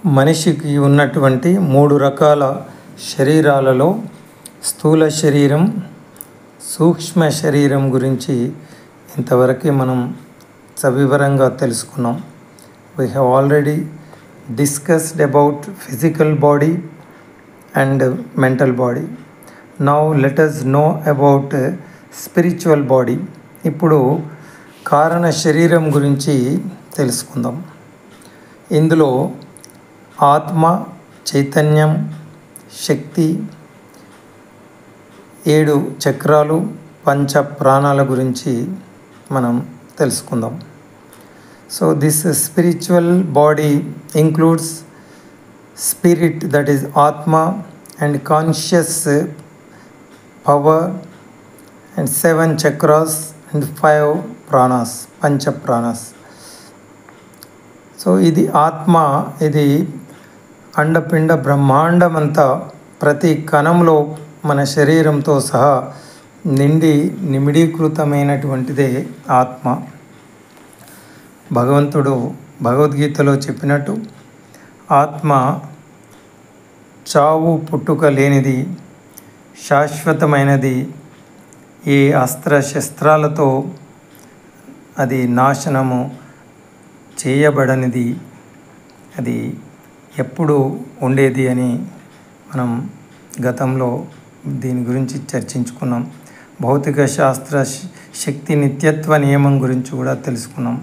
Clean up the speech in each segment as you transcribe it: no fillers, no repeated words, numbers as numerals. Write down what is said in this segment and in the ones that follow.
మనిషికి ఉన్నటువంటి 3 రకాల శరీరాలలో స్థూల శరీరం, సూక్ష్మ శరీరం గురించి ఇంతవరకు మనం సవివరంగా తెలుసుకున్నాం. We have already discussed about physical body and mental body. Now let us know about spiritual body. ఇప్పుడు కారణ శరీరం గురించి తెలుసుకుందాం. ఇందులో ఆత్మ, చైతన్యం, శక్తి, 7 చక్రాలు, పంచ ప్రాణాల గురించి మనం తెలుసుకుందాం. So this spiritual body includes spirit, that is atma, and conscious power, and 7 chakras and 5 pranas, pancha pranas. So ఇది ఆత్మ, ఇది అండపిండ బ్రహ్మాండమంతా ప్రతి కణంలో మన శరీరంతో సహా నిమిడీకృతమైనటువంటిదే ఆత్మ. భగవంతుడు భగవద్గీతలో చెప్పినట్టు ఆత్మ చావు పుట్టుక లేనిది, శాశ్వతమైనది, ఏ అస్త్ర శస్త్రాలతో అది నాశనము చేయబడనిది, అది ఎప్పుడు ఉండేది అని మనం గతంలో దీని గురించి చర్చించుకున్నాం. భౌతిక శాస్త్ర శక్తి నిత్యత్వ నియమం గురించి కూడా తెలుసుకున్నాం.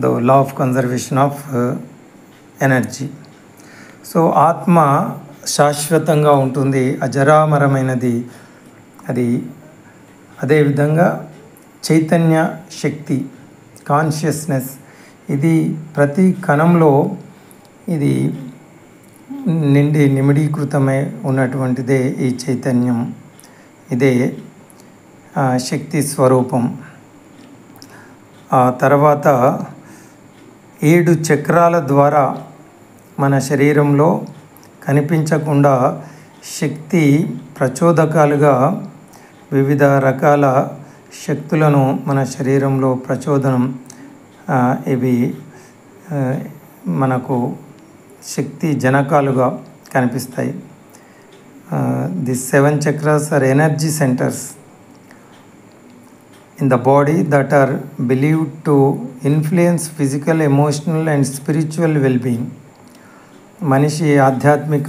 The law of conservation of energy. So ఆత్మ శాశ్వతంగా ఉంటుంది, అజరామరమైనది. అది అదేవిధంగా చైతన్య శక్తి, కాన్షియస్నెస్, ఇది ప్రతి కణంలో ఇది నిమిడీకృతమై ఉన్నటువంటిదే ఈ చైతన్యం. ఇదే శక్తి స్వరూపం. ఆ తర్వాత 7 చక్రాల ద్వారా మన శరీరంలో కనిపించకుండా శక్తి ప్రచోదకాలుగా వివిధ రకాల శక్తులను మన శరీరంలో ప్రచోదనం, ఇవి మనకు శక్తి జనకాలుగా కనిపిస్తాయి. The 7 chakras are energy centers in the body that are believed to influence physical, emotional and spiritual well-being. మనిషి ఆధ్యాత్మిక,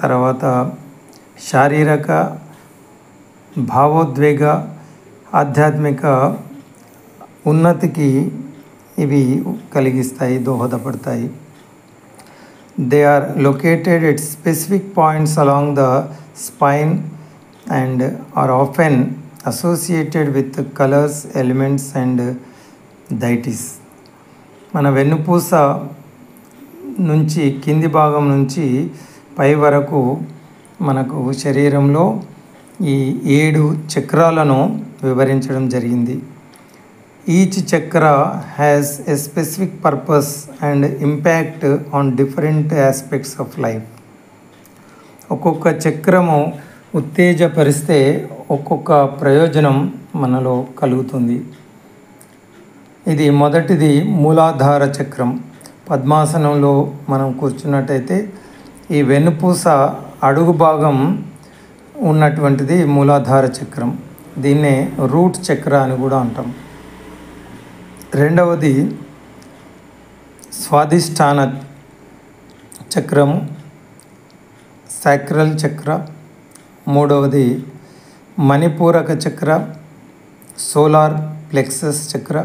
తర్వాత శారీరక, భావోద్వేగ, ఆధ్యాత్మిక ఉన్నతికి ఇవి కలిగిస్తాయి, దోహదపడతాయి. They are located at specific points along the spine and are often associated with colours, elements and deities. మన వెన్నుపూస నుంచి కింది భాగం నుంచి పై వరకు మనకు శరీరంలో ఈ 7 చక్రాలను వివరించడం జరిగింది. ఈచ్ చక్ర has a specific purpose and impact on different aspects of life. ఒక్కొక్క చక్రము ఉత్తేజపరిస్తే ఒక్కొక్క ప్రయోజనం మనలో కలుగుతుంది. ఇది మొదటిది మూలాధార చక్రం. పద్మాసనంలో మనం కూర్చున్నట్టయితే ఈ వెన్నుపూస అడుగు భాగం ఉన్నటువంటిది మూలాధార చక్రం. దీన్నే రూట్ చక్ర అని కూడా అంటాం. రెండవది స్వాధిష్టాన చక్రము, సాక్రల్ చక్ర. మూడవది మణిపూరక చక్ర, సోలార్ ప్లెక్సస్ చక్ర.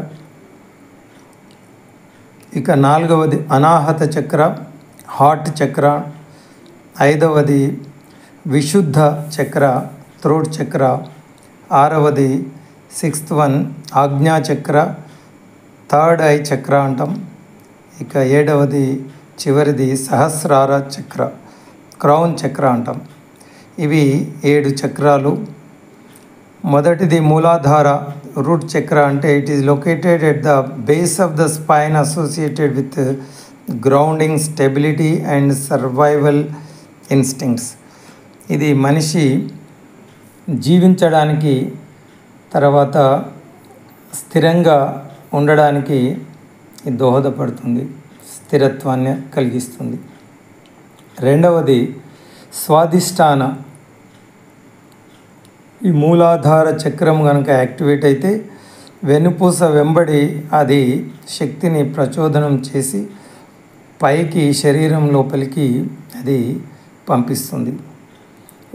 ఇక 4వది అనాహత చక్ర, హార్ట్ చక్ర. 5వది విశుద్ధ చక్ర, థ్రోట్ చక్ర. 6వది 6th one ఆజ్ఞా చక్ర, థర్డ్ ఐ చక్ర అంటాం. ఇక 7వది చివరిది సహస్రార చక్ర, క్రౌన్ చక్ర అంటాం. ఇవి 7 చక్రాలు. మొదటిది మూలాధార రూట్ చక్ర అంటే it is located at the base of the spine associated with grounding, stability and survival instincts. ఇది మనిషి జీవించడానికి, తర్వాత స్థిరంగా ఉండడానికి దోహదపడుతుంది. స్థిరత్వాన్ని కలిగిస్తుంది. రెండవది స్వాధిష్టాన. ఈ మూలాధార చక్రం కనుక యాక్టివేట్ అయితే వెన్నుపూస వెంబడి అది శక్తిని ప్రచోదనం చేసి పైకి శరీరం లోపలికి అది పంపిస్తుంది.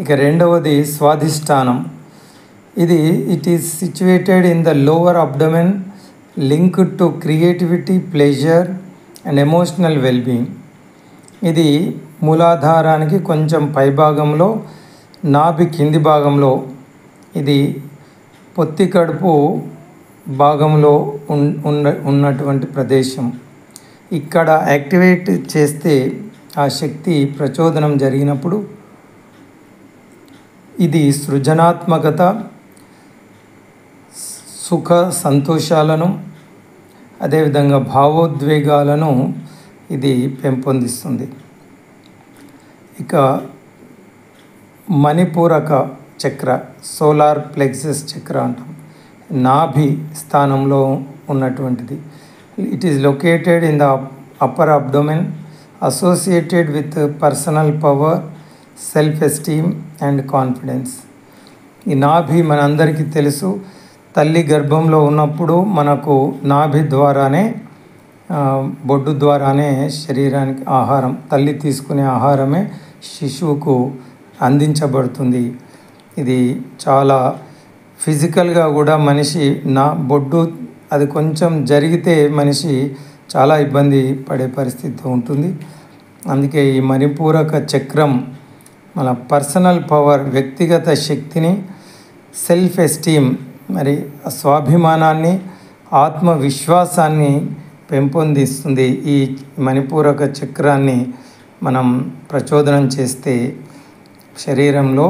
ఇక రెండవది స్వాధిష్టానం. It is situated in the lower abdomen, linked to creativity, pleasure and emotional wellbeing. ఇది మూలాధారానికి కొంచెం పైభాగంలో, నాభి కింది భాగంలో, ఇది పొత్తి కడుపు భాగంలో ఉన్నటువంటి ప్రదేశం. ఇక్కడ యాక్టివేట్ చేస్తే ఆ శక్తి ప్రచోదనం జరిగినప్పుడు ఇది సృజనాత్మకత, సుఖ సంతోషాలను, అదేవిధంగా భావోద్వేగాలను ఇది పెంపొందిస్తుంది. ఇక మణిపూరక చక్ర, సోలార్ ప్లెక్సస్ చక్ర అంటాం, నాభి స్థానంలో ఉన్నటువంటిది. It is located in the upper abdomen, associated with personal power, self esteem and confidence. ఈ నాభి మనందరికీ తెలుసు, తల్లి గర్భంలో ఉన్నప్పుడు మనకు నాభి ద్వారానే, బొడ్డు ద్వారానే శరీరానికి ఆహారం, తల్లి తీసుకునే ఆహారమే శిశువుకు అందించబడుతుంది. ఇది చాలా ఫిజికల్గా కూడా మనిషి బొడ్డు అది కొంచెం జరిగితే మనిషి చాలా ఇబ్బంది పడే పరిస్థితి ఉంటుంది. అందుకే ఈ మణిపూరక చక్రం మన పర్సనల్ పవర్, వ్యక్తిగత శక్తిని, సెల్ఫ్ ఎస్టీమ్, మరి స్వాభిమానాన్ని, ఆత్మవిశ్వాసాన్ని పెంపొందిస్తుంది. ఈ మణిపూరక చక్రాన్ని మనం ప్రచోదనం చేస్తే శరీరంలో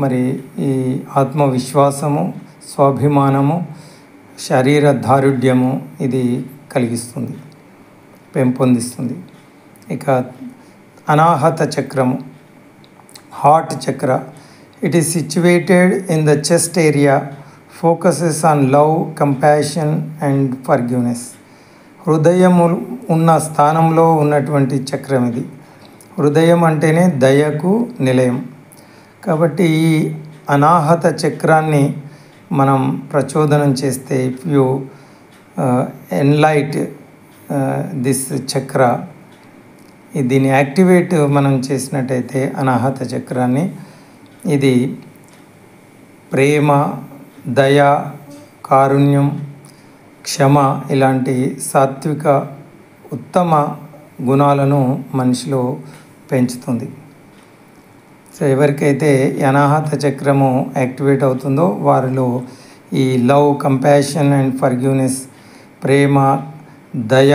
మరి ఈ ఆత్మవిశ్వాసము, స్వాభిమానము, శరీర దారుఢ్యము ఇది కలిగిస్తుంది, పెంపొందిస్తుంది. ఇక అనాహత చక్రము, హార్ట్ చక్ర. It is situated in the chest area, focuses on love, compassion and forgiveness. హృదయము ఉన్న స్థానంలో ఉన్నటువంటి చక్రం ఇది. హృదయం అంటేనే దయకు నిలయం. కాబట్టి ఈ అనాహత చక్రాన్ని మనం ప్రచోదనం చేస్తే, ఇఫ్ యూ ఎన్లైట్ దిస్ చక్ర, దీన్ని యాక్టివేట్ మనం చేసినట్టయితే అనాహత చక్రాన్ని, ఇది ప్రేమ, దయ, కారుణ్యం, క్షమ ఇలాంటి సాత్విక ఉత్తమ గుణాలను మనిషిలో పెంచుతుంది. సో ఎవరికైతే అనాహత చక్రము యాక్టివేట్ అవుతుందో వారిలో ఈ లవ్, కంపాషన్ అండ్ ఫర్గివ్నెస్, ప్రేమ, దయ,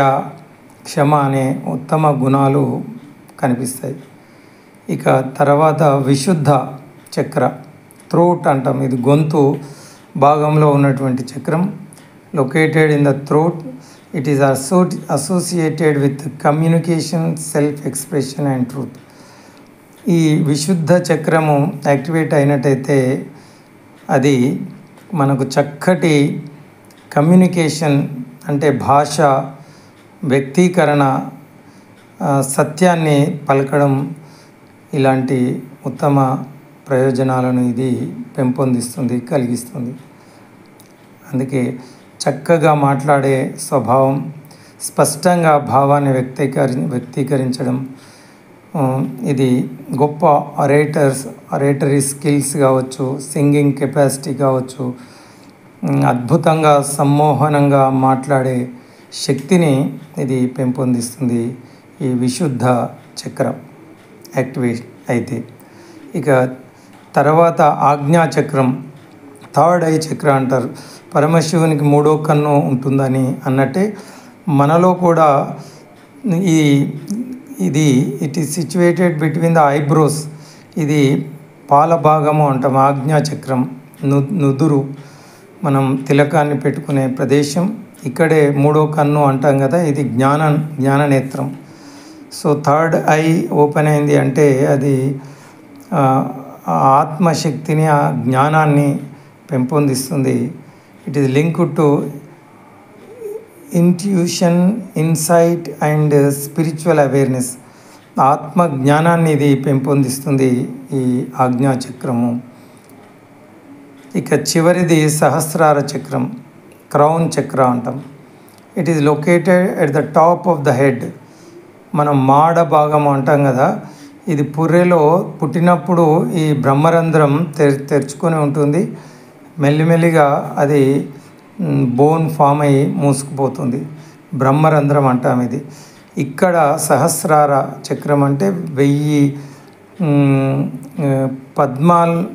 క్షమ అనే ఉత్తమ గుణాలు కనిపిస్తాయి. ఇక తర్వాత విశుద్ధ చక్ర, థ్రోట్ అంటాం. ఇది గొంతు భాగంలో ఉన్నటువంటి చక్రం, located in the throat. It is associated with communication, self expression and truth. ఈ విశుద్ధ చక్రము యాక్టివేట్ అయినట్టయితే అది మనకు చక్కటి కమ్యూనికేషన్, అంటే భాష, వ్యక్తీకరణ, సత్యాన్ని పలకడం ఇలాంటి ఉత్తమ ప్రయోజనాలను ఇది పెంపొందిస్తుంది, కలిగిస్తుంది. అందుకే చక్కగా మాట్లాడే స్వభావం, స్పష్టంగా భావాన్ని వ్యక్తీకరించడం, ఇది గొప్ప అరేటరీ స్కిల్స్ కావచ్చు, సింగింగ్ కెపాసిటీ కావచ్చు, అద్భుతంగా సమ్మోహనంగా మాట్లాడే శక్తిని ఇది పెంపొందిస్తుంది ఈ విశుద్ధ చక్రం యాక్టివేట్ అయితే. ఇక తర్వాత ఆజ్ఞాచక్రం, థర్డ్ ఐ చక్ర అంటారు. పరమశివునికి మూడో కన్ను ఉంటుందని అన్నట్టే మనలో కూడా it is situated between the eyebrows. ఇది పాల భాగము అంటాం. ఆజ్ఞాచక్రం నుదురు, మనం తిలకాన్ని పెట్టుకునే ప్రదేశం, ఇక్కడే మూడో కన్ను అంటాం కదా, ఇది జ్ఞాననేత్రం. సో థర్డ్ ఐ ఓపెన్ అయింది అంటే అది ఆత్మశక్తిని, ఆ జ్ఞానాన్ని పెంపొందిస్తుంది. It is linked to intuition, insight and spiritual awareness. ఆత్మ జ్ఞానాన్ని ఇది పెంపొందిస్తుంది ఈ ఆజ్ఞాచక్రము. ఇక చివరిది సహస్రార చక్రం, క్రౌన్ చక్ర అంటాం. It is located at the top of the head. మనం మాడ భాగం అంటాం కదా, ఇది పుర్రెలో పుట్టినప్పుడు ఈ బ్రహ్మరంధ్రం తెరుచుకొని ఉంటుంది. మెల్లిమెల్లిగా అది బోన్ ఫామ్ అయ్యి మూసుకుపోతుంది. బ్రహ్మరంధ్రం అంటాం ఇది. ఇక్కడ సహస్రార చక్రం అంటే 1000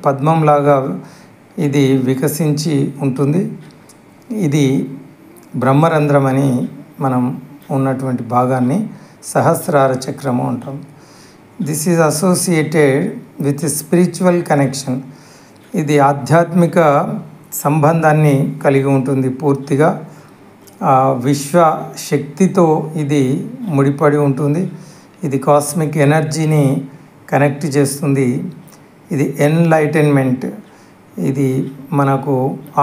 పద్మంలాగా ఇది వికసించి ఉంటుంది. ఇది బ్రహ్మరంధ్రం అని మనం ఉన్నటువంటి భాగాన్ని సహస్రార చక్రము అంటాం. This is associated with spiritual connection. ఇది ఆధ్యాత్మిక సంబంధాన్ని కలిగి ఉంటుంది. పూర్తిగా విశ్వ శక్తితో ఇది ముడిపడి ఉంటుంది. ఇది కాస్మిక్ ఎనర్జీని కనెక్ట్ చేస్తుంది. ఇది ఎన్లైటన్మెంట్, ఇది మనకు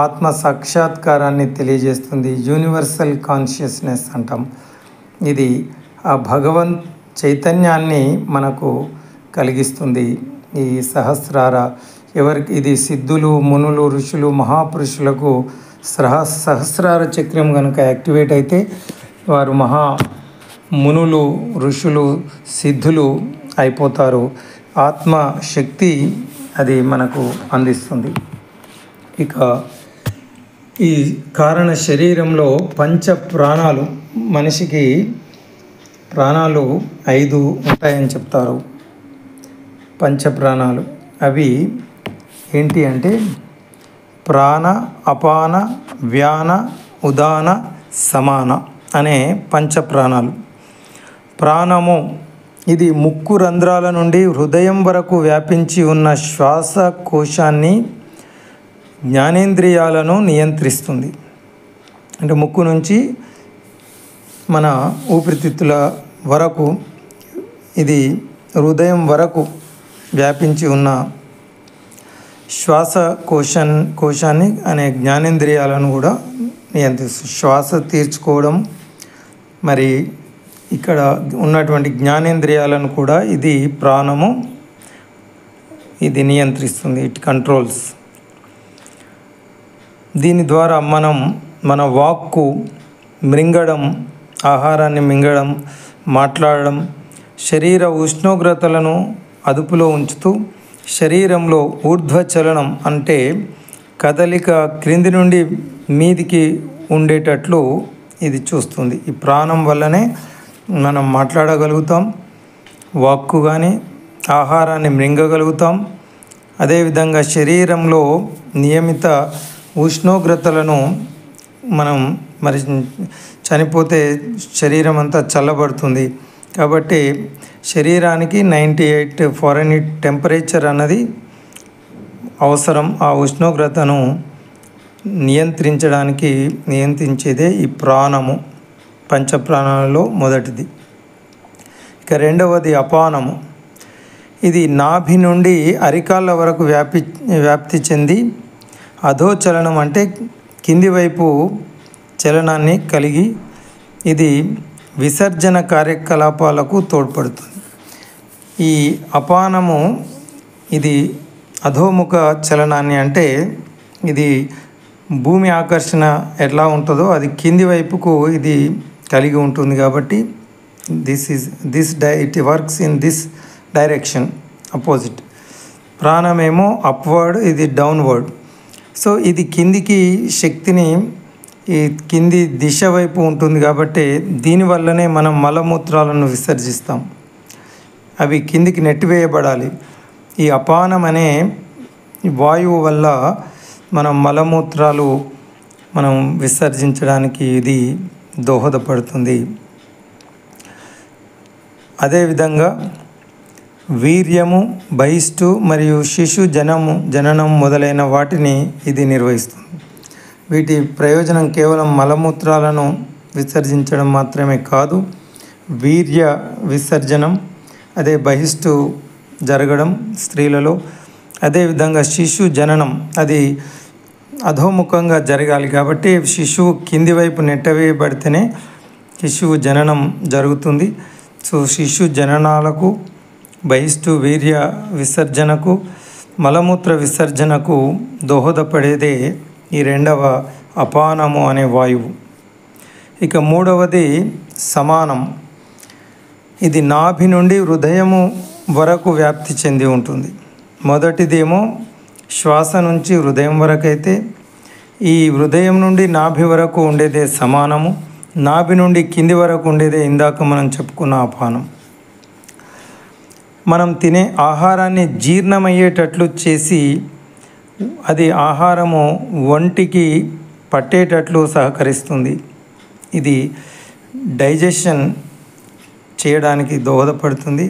ఆత్మ సాక్షాత్కారాన్ని తెలియజేస్తుంది. యూనివర్సల్ కాన్షియస్నెస్ అంటాం. ఇది ఆ భగవంత్ చైతన్యాన్ని మనకు కలిగిస్తుంది. ఈ సహస్రార ఎవరికి ఇది సిద్ధులు, మునులు, ఋషులు, మహాపురుషులకు సహస్రార చక్రం కనుక యాక్టివేట్ అయితే వారు మునులు, ఋషులు, సిద్ధులు అయిపోతారు. ఆత్మ శక్తి అది మనకు అందిస్తుంది. ఇక ఈ కారణ శరీరంలో పంచ ప్రాణాలు, మనిషికి ప్రాణాలు 5 ఉంటాయని చెప్తారు. పంచ ప్రాణాలు అవి ఏంటి అంటే ప్రాణ, అపాన, వ్యాన, ఉదాన, సమాన అనే పంచ ప్రాణాలు. ప్రాణము ఇది ముక్కు రంధ్రాల నుండి హృదయం వరకు వ్యాపించి ఉన్న శ్వాసకోశాన్ని, జ్ఞానేంద్రియాలను నియంత్రిస్తుంది. అంటే ముక్కు నుంచి మన ఊపిరితిత్తుల వరకు, ఇది హృదయం వరకు వ్యాపించి ఉన్న కోశాన్ని అనే జ్ఞానేంద్రియాలను కూడా నియంత్రిస్తుంది. శ్వాస తీర్చుకోవడం, మరి ఇక్కడ ఉన్నటువంటి జ్ఞానేంద్రియాలను కూడా ఇది ప్రాణము ఇది నియంత్రిస్తుంది. It controls. దీని ద్వారా మన వాక్కు మింగడం, ఆహారాన్ని మింగడం, మాట్లాడడం, శరీర ఉష్ణోగ్రతలను అదుపులో ఉంచుతూ శరీరంలో ఊర్ధ్వచలనం అంటే కదలిక క్రింది నుండి మీదికి ఉండేటట్లు ఇది చూస్తుంది. ఈ ప్రాణం వల్లనే మనం మాట్లాడగలుగుతాం, వాక్కు కానీ ఆహారాన్ని మింగగలుగుతాం. అదేవిధంగా శరీరంలో నియమిత ఉష్ణోగ్రతలను మరి చనిపోతే శరీరం అంతా చల్లబడుతుంది. కాబట్టి శరీరానికి 98 ఫారెన్హీట్ టెంపరేచర్ అన్నది అవసరం. ఆ ఉష్ణోగ్రతను నియంత్రించేదే ఈ ప్రాణము. పంచప్రాణాలలో మొదటిది. ఇక రెండవది అపానము. ఇది నాభి నుండి అరికాళ్ళ వరకు వ్యాప్తి చెంది అధోచలనం అంటే కింది వైపు చలనాన్ని కలిగి ఇది విసర్జన కార్యకలాపాలకు తోడ్పడుతుంది. ఈ అపానము ఇది అధోముఖ చలనాన్ని అంటే ఇది భూమి ఆకర్షణ ఎట్లా ఉంటుందో అది కింది వైపుకు ఇది కలిగి ఉంటుంది. కాబట్టి it works in this direction opposite. ప్రాణమేమో అప్వర్డ్, ఇది డౌన్వర్డ్. సో ఇది కిందికి శక్తిని ఈ కింది దిశ వైపు ఉంటుంది. కాబట్టి దీనివల్లనే మనం మలమూత్రాలను విసర్జిస్తాం. అవి కిందికి నెట్టివేయబడాలి. ఈ అపానం అనే వాయువు వల్ల మనం మలమూత్రాలు మనం విసర్జించడానికి ఇది దోహదపడుతుంది. అదేవిధంగా వీర్యము, బహిష్టు మరియు శిశు జననం మొదలైన వాటిని ఇది నిర్వహిస్తుంది. వీటి ప్రయోజనం కేవలం మలమూత్రాలను విసర్జించడం మాత్రమే కాదు, వీర్య విసర్జనం, అదే బహిష్టు జరగడం స్త్రీలలో, అదేవిధంగా శిశు జననం, అది అధోముఖంగా జరగాలి. కాబట్టి శిశువు కింది వైపు నెట్టవేయబడితేనే శిశువు జననం జరుగుతుంది. సో శిశు జననాలకు, బహిష్టు వీర్య విసర్జనకు, మలమూత్ర విసర్జనకు దోహదపడేదే ఈ రెండవ అపానము అనే వాయువు. ఇక మూడవది సమానం. ఇది నాభి నుండి హృదయము వరకు వ్యాప్తి చెంది ఉంటుంది. మొదటిదేమో శ్వాస నుంచి హృదయం వరకు అయితే, ఈ హృదయం నుండి నాభి వరకు ఉండేదే సమానము. నాభి నుండి కింది వరకు ఉండేదే ఇందాక మనం చెప్పుకున్న అపానం. మనం తినే ఆహారాన్ని జీర్ణమయ్యేటట్లు చేసి అది ఆహారము ఒంటికి పట్టేటట్లు సహకరిస్తుంది. ఇది డైజెషన్ చేయడానికి దోహదపడుతుంది.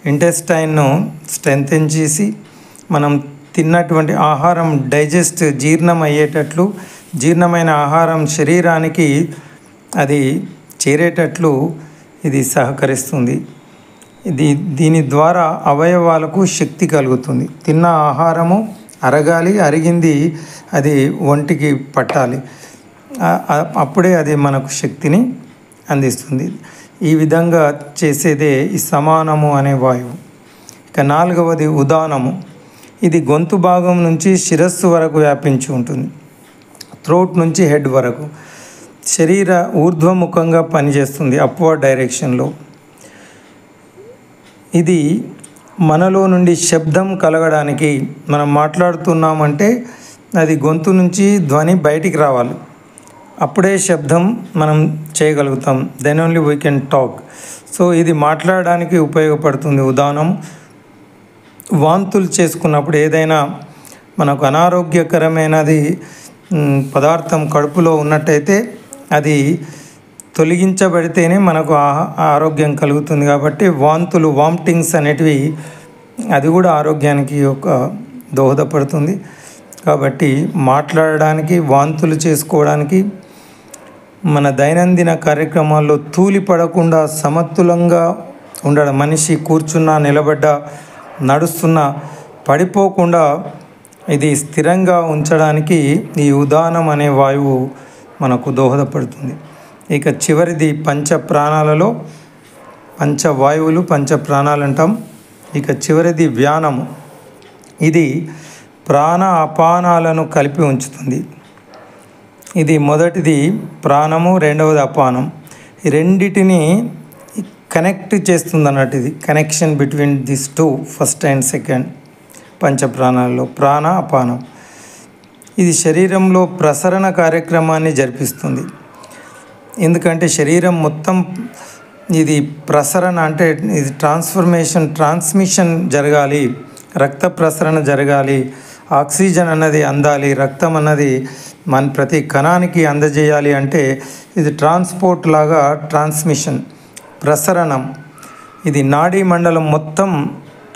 ఇంటెస్టైన్ను స్ట్రెంథెన్ చేసి మనం తిన్నటువంటి ఆహారం డైజెస్ట్ జీర్ణం అయ్యేటట్లు, జీర్ణమైన ఆహారం శరీరానికి అది చేరేటట్లు ఇది సహకరిస్తుంది. దీని ద్వారా అవయవాలకు శక్తి కలుగుతుంది. తిన్న ఆహారము అరగాలి, అరిగింది అది ఒంటికి పట్టాలి, అప్పుడే అది మనకు శక్తిని అందిస్తుంది. ఈ విధంగా చేసేదే ఈ సమానము అనే వాయువు. ఇక నాలుగవది ఉదానము. ఇది గొంతు భాగం నుంచి శిరస్సు వరకు వ్యాపించి ఉంటుంది. థ్రోట్ నుంచి హెడ్ వరకు శరీర ఊర్ధ్వముఖంగా పనిచేస్తుంది, అప్వర్డ్ డైరెక్షన్లో. ఇది మనలో నుండి శబ్దం కలగడానికి, మనం మాట్లాడుతున్నామంటే అది గొంతు నుంచి ధ్వని బయటికి రావాలి, అప్పుడే శబ్దం మనం చేయగలుగుతాం. Then only we can talk. So ఇది మాట్లాడడానికి ఉపయోగపడుతుంది ఉదానం. వాంతులు చేసుకున్నప్పుడు ఏదైనా మనకు అనారోగ్యకరమైనది పదార్థం కడుపులో ఉన్నట్టయితే అది తొలగించబడితేనే మనకు ఆరోగ్యం కలుగుతుంది. కాబట్టి వాంతులు, వామిటింగ్స్ అనేటివి అది కూడా ఆరోగ్యానికి ఒక దోహదపడుతుంది. కాబట్టి మాట్లాడడానికి, వాంతులు చేసుకోవడానికి, మన దైనందిన కార్యక్రమాల్లో తూలి పడకుండా సమతులంగా ఉండడం, మనిషి కూర్చున్నా, నిలబడ్డా, నడుస్తున్నా పడిపోకుండా ఇది స్థిరంగా ఉంచడానికి ఈ ఉదానం అనే వాయువు మనకు దోహదపడుతుంది. ఇక చివరిది పంచ ప్రాణాలలో, పంచవాయువులు పంచ ప్రాణాలు అంటాం. ఇక చివరిది వ్యానము. ఇది ప్రాణ అపానాలను కలిపి ఉంచుతుంది. ఇది మొదటిది ప్రాణము, రెండవది అపానం. ఈ రెండిటిని కనెక్ట్ చేస్తుంది అన్నట్టు. ఇది connection between this two, first and second పంచప్రాణాల్లో ప్రాణ, అపానం. ఇది శరీరంలో ప్రసరణ కార్యక్రమాన్ని జరిపిస్తుంది. ఎందుకంటే శరీరం మొత్తం ఇది ప్రసరణ అంటే ఇది ట్రాన్స్మిషన్ జరగాలి, రక్త ప్రసరణ జరగాలి, ఆక్సిజన్ అన్నది అందాలి, రక్తం అన్నది మన ప్రతి కణానికి అందజేయాలి. అంటే ఇది ట్రాన్స్పోర్ట్ లాగా ట్రాన్స్మిషన్, ప్రసరణం. ఇది నాడీ మండలం మొత్తం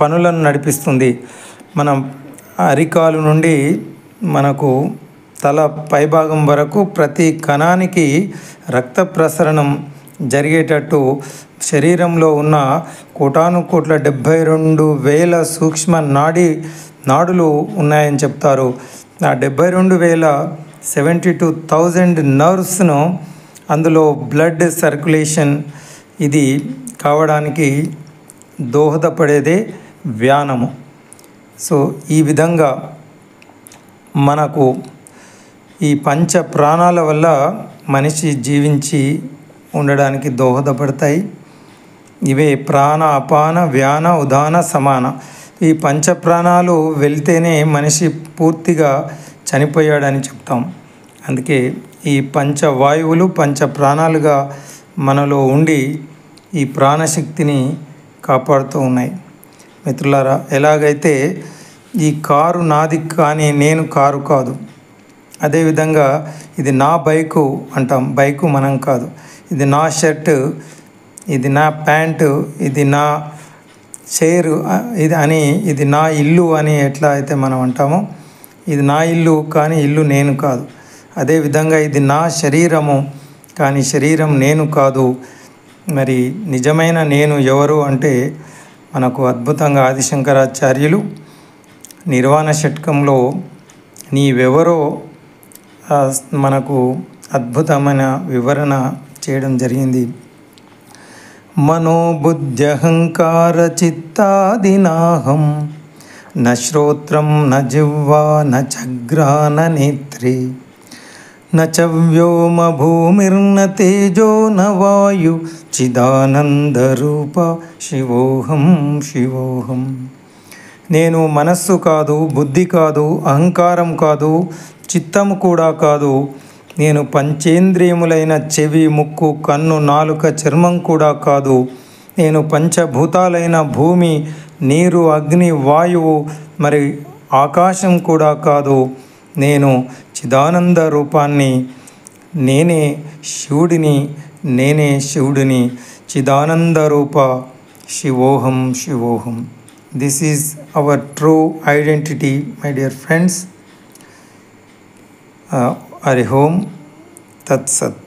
పనులను నడిపిస్తుంది. మనం అరికాలు నుండి మనకు తల పైభాగం వరకు ప్రతి కణానికి రక్త ప్రసరణం జరిగేటట్టు శరీరంలో ఉన్న 1,72,000 సూక్ష్మ నాడులు ఉన్నాయని చెప్తారు. ఆ 72,000 72,000 నర్వ్స్ను, అందులో బ్లడ్ సర్క్యులేషన్ ఇది కావడానికి దోహదపడేదే వ్యానము. సో ఈ విధంగా మనకు ఈ పంచ ప్రాణాల వల్ల మనిషి జీవించి ఉండడానికి దోహదపడతాయి. ఇవే ప్రాణ, అపాన, వ్యాన, ఉదాన, సమాన. ఈ పంచ ప్రాణాలు వెళ్తేనే మనిషి పూర్తిగా చనిపోయాడని చెప్తాం. అందుకే ఈ పంచవాయువులు పంచ ప్రాణాలుగా మనలో ఉండి ఈ ప్రాణశక్తిని కాపాడుతూ ఉన్నాయి. మిత్రులారా, ఎలాగైతే ఈ కారు నాది కానీ నేను కారు కాదు, అదేవిధంగా ఇది నా బైకు అంటాం, బైకు మనం కాదు. ఇది నా షర్టు, ఇది నా ప్యాంటు, ఇది నా చైరు ఇది నా ఇల్లు అని ఎట్లా అయితే మనం అంటామో, ఇది నా ఇల్లు కానీ ఇల్లు నేను కాదు. అదేవిధంగా ఇది నా శరీరము కానీ శరీరం నేను కాదు. మరి నిజమైన నేను ఎవరు అంటే మనకు అద్భుతంగా ఆదిశంకరాచార్యులు నిర్వాణ షట్కంలో నీవెవరో మనకు అద్భుతమైన వివరణ చేయడం జరిగింది. మనోబుద్ధ్యహంకార చిత్తాదినాహం న శ్రోత్రం న జిహ్వా న చగ్రాన నేత్రే న చ వ్యోమ భూమిర్న తేజో న వాయు చిదానందరూప శివోహం శివోహం. నేను మనస్సు కాదు, బుద్ధి కాదు, అహంకారం కాదు, చిత్తము కూడా కాదు. నేను పంచేంద్రియములైన చెవి, ముక్కు, కన్ను, నాలుక, చర్మం కూడా కాదు. నేను పంచభూతాలైన భూమి, నీరు, అగ్ని, వాయువు, మరి ఆకాశం కూడా కాదు. నేను చిదానంద రూపాన్ని, నేనే శివుడిని, నేనే శివుడిని. చిదానంద రూప శివోహం శివోహం. This is our true identity, my dear friends. Hari ఓం తత్సత్.